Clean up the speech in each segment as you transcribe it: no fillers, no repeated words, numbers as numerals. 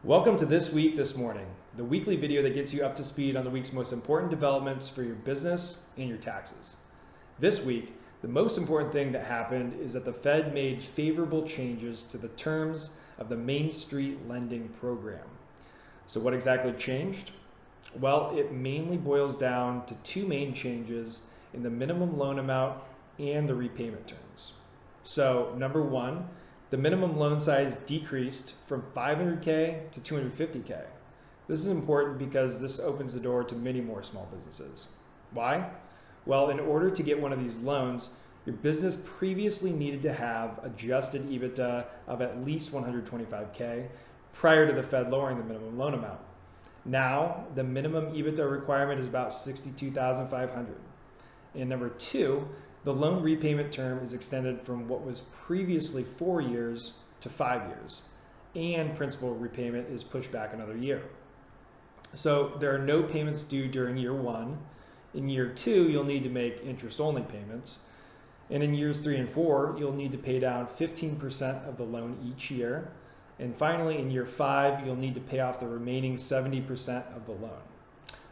Welcome to This Week, This Morning, the weekly video that gets you up to speed on the week's most important developments for your business and your taxes. This week, the most important thing that happened is that the Fed made favorable changes to the terms of the Main Street lending program. So what exactly changed? Well, it mainly boils down to two main changes in the minimum loan amount and the repayment terms. So number one, the minimum loan size decreased from $500K to $250K. This is important because this opens the door to many more small businesses. Why? Well, in order to get one of these loans, your business previously needed to have adjusted EBITDA of at least $125K prior to the Fed lowering the minimum loan amount. Now, the minimum EBITDA requirement is about $62,500. And number two, the loan repayment term is extended from what was previously 4 years to 5 years, and principal repayment is pushed back another year. So there are no payments due during year one. In year two, you'll need to make interest-only payments. And in years 3 and 4, you'll need to pay down 15% of the loan each year. And finally, in year 5, you'll need to pay off the remaining 70% of the loan.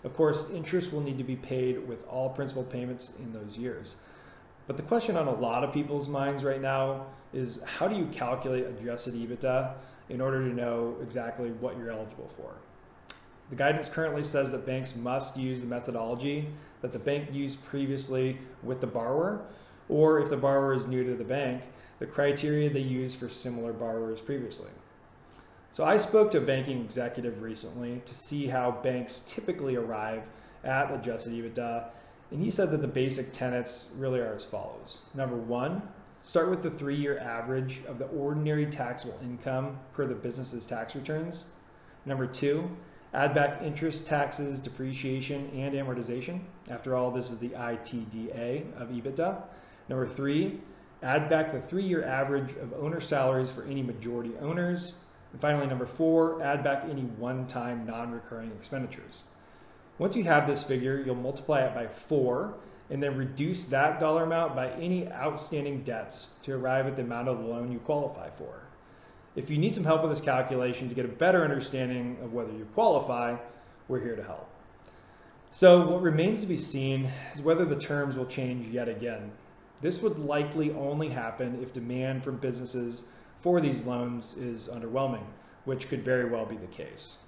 Of course, interest will need to be paid with all principal payments in those years. But the question on a lot of people's minds right now is, how do you calculate adjusted EBITDA in order to know exactly what you're eligible for? The guidance currently says that banks must use the methodology that the bank used previously with the borrower, or if the borrower is new to the bank, the criteria they used for similar borrowers previously. So I spoke to a banking executive recently to see how banks typically arrive at adjusted EBITDA, and he said that the basic tenets really are as follows. Number one, start with the 3-year average of the ordinary taxable income per the business's tax returns. Number two, add back interest, taxes, depreciation, and amortization. After all, this is the ITDA of EBITDA. Number three, add back the 3-year average of owner salaries for any majority owners. And finally, number four, add back any one-time non-recurring expenditures. Once you have this figure, you'll multiply it by 4 and then reduce that dollar amount by any outstanding debts to arrive at the amount of the loan you qualify for. If you need some help with this calculation to get a better understanding of whether you qualify, we're here to help. So what remains to be seen is whether the terms will change yet again. This would likely only happen if demand from businesses for these loans is underwhelming, which could very well be the case.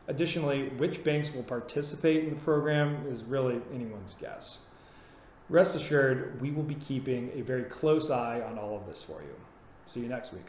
Additionally, which banks will participate in the program is really anyone's guess. Rest assured, we will be keeping a very close eye on all of this for you. See you next week.